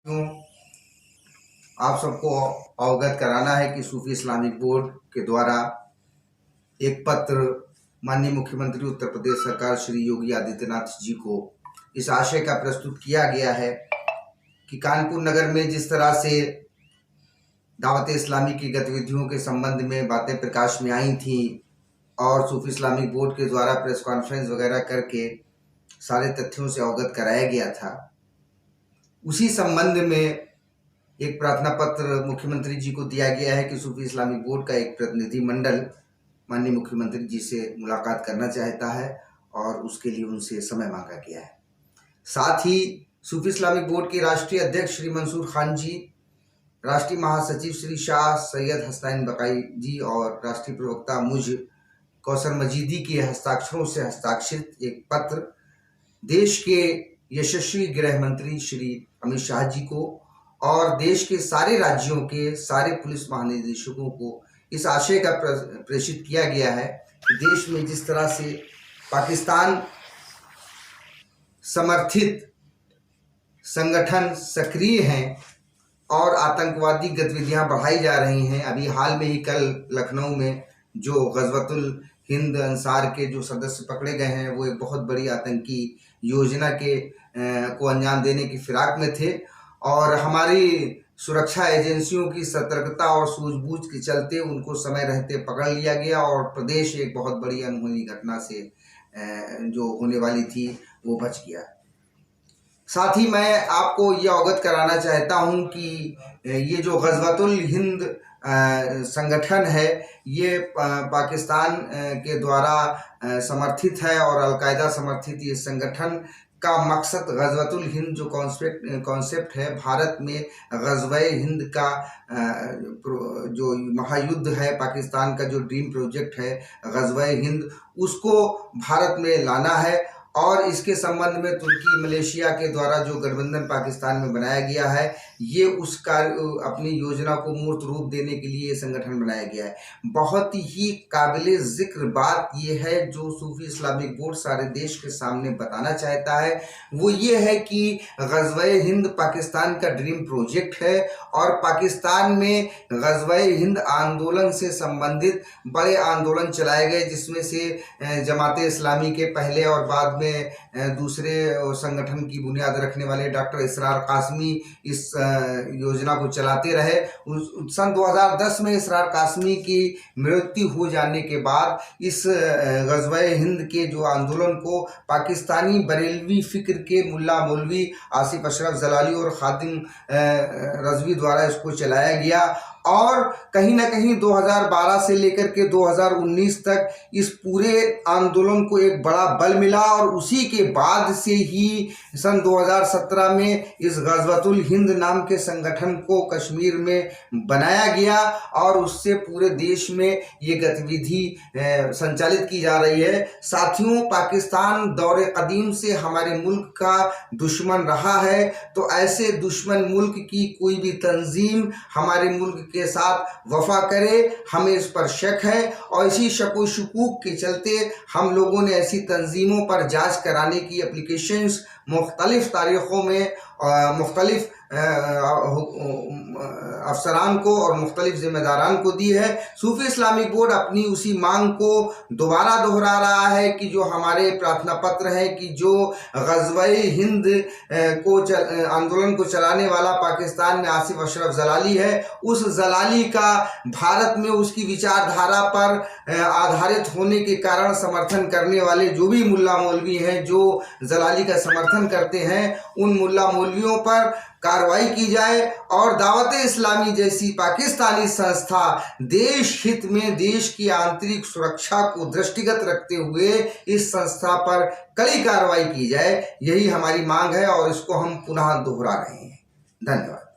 क्यों आप सबको अवगत कराना है कि सूफी इस्लामिक बोर्ड के द्वारा एक पत्र माननीय मुख्यमंत्री उत्तर प्रदेश सरकार श्री योगी आदित्यनाथ जी को इस आशय का प्रस्तुत किया गया है कि कानपुर नगर में जिस तरह से दावत इस्लामी की गतिविधियों के संबंध में बातें प्रकाश में आई थी और सूफी इस्लामिक बोर्ड के द्वारा प्रेस कॉन्फ्रेंस वगैरह करके सारे तथ्यों से अवगत कराया गया था, उसी संबंध में एक प्रार्थना पत्र मुख्यमंत्री जी को दिया गया है कि सूफी इस्लामिक बोर्ड का एक प्रतिनिधि मंडल माननीय मुख्यमंत्री जी से मुलाकात करना चाहता है और उसके लिए उनसे समय मांगा गया है। साथ ही सूफी इस्लामिक बोर्ड के राष्ट्रीय अध्यक्ष श्री मंसूर खान जी, राष्ट्रीय महासचिव श्री शाह सैयद हसनैन बकाई जी और राष्ट्रीय प्रवक्ता मुझ कौसर मजीदी के हस्ताक्षरों से हस्ताक्षरित एक पत्र देश के यशस्वी गृह मंत्री श्री अमित शाह जी को और देश के सारे राज्यों के सारे पुलिस महानिदेशकों को इस आशय का प्रेषित किया गया है कि देश में जिस तरह से पाकिस्तान समर्थित संगठन सक्रिय हैं और आतंकवादी गतिविधियां बढ़ाई जा रही हैं। अभी हाल में ही कल लखनऊ में जो गजवतुल हिंद अंसार के जो सदस्य पकड़े गए हैं वो एक बहुत बड़ी आतंकी योजना को अंजाम देने की फिराक में थे और हमारी सुरक्षा एजेंसियों की सतर्कता और सूझबूझ के चलते उनको समय रहते पकड़ लिया गया और प्रदेश एक बहुत बड़ी अनहोनी घटना से जो होने वाली थी वो बच गया। साथ ही मैं आपको ये अवगत कराना चाहता हूँ कि ये जो गजवतुल हिंद संगठन है ये पाकिस्तान के द्वारा समर्थित है और अलकायदा समर्थित ये संगठन का मकसद गजवतुल हिंद जो कॉन्सेप्ट है, भारत में गजवे हिंद का जो महायुद्ध है, पाकिस्तान का जो ड्रीम प्रोजेक्ट है गजवे हिंद, उसको भारत में लाना है और इसके संबंध में तुर्की मलेशिया के द्वारा जो गठबंधन पाकिस्तान में बनाया गया है ये उसका अपनी योजना को मूर्त रूप देने के लिए ये संगठन बनाया गया है। बहुत ही काबिले जिक्र बात ये है जो सूफी इस्लामिक बोर्ड सारे देश के सामने बताना चाहता है वो ये है कि गजवे हिंद पाकिस्तान का ड्रीम प्रोजेक्ट है और पाकिस्तान में गजवे हिंद आंदोलन से संबंधित बड़े आंदोलन चलाए गए जिसमें से जमाते इस्लामी के पहले और बाद में दूसरे संगठन की बुनियाद रखने वाले डॉक्टर इसरार कासमी इस योजना को चलाते रहे। सन 2010 में इसरार कासमी की मृत्यु हो जाने के बाद इस गजवे हिंद के जो आंदोलन को पाकिस्तानी बरेलवी फिक्र के मुल्ला मौलवी आसिफ अशरफ जलाली और खादिम रजवी द्वारा इसको चलाया गया और कहीं ना कहीं 2012 से लेकर के 2019 तक इस पूरे आंदोलन को एक बड़ा बल मिला और उसी के बाद से ही सन 2017 में इस गजवतुल हिंद नाम के संगठन को कश्मीर में बनाया गया और उससे पूरे देश में ये गतिविधि संचालित की जा रही है। साथियों, पाकिस्तान दौरे कदीम से हमारे मुल्क का दुश्मन रहा है, तो ऐसे दुश्मन मुल्क की कोई भी तंजीम हमारे मुल्क के साथ वफा करे, हमें इस पर शक है और इसी शक व शुकूक के चलते हम लोगों ने ऐसी तंजीमों पर जांच कराने की एप्लीकेशंस मुख्तलिफ तारीखों में मुख्तलिफ अफसरान को और मुख्तलिफ जिम्मेदारान को दी है। सूफी इस्लामिक बोर्ड अपनी उसी मांग को दोबारा दोहरा रहा है कि जो हमारे प्रार्थना पत्र है कि जो गजवे हिंद को आंदोलन को चलाने वाला पाकिस्तान में आसिफ अशरफ जलाली है, उस जलाली का भारत में उसकी विचारधारा पर आधारित होने के कारण समर्थन करने वाले जो भी मुल्ला मौलवी हैं जो जलाली का समर्थन करते हैं उन मुल्ला मौलवियों पर कार्रवाई की जाए और दावत इस्लामी जैसी पाकिस्तानी संस्था देश हित में देश की आंतरिक सुरक्षा को दृष्टिगत रखते हुए इस संस्था पर कड़ी कार्रवाई की जाए। यही हमारी मांग है और इसको हम पुनः दोहरा रहे हैं। धन्यवाद।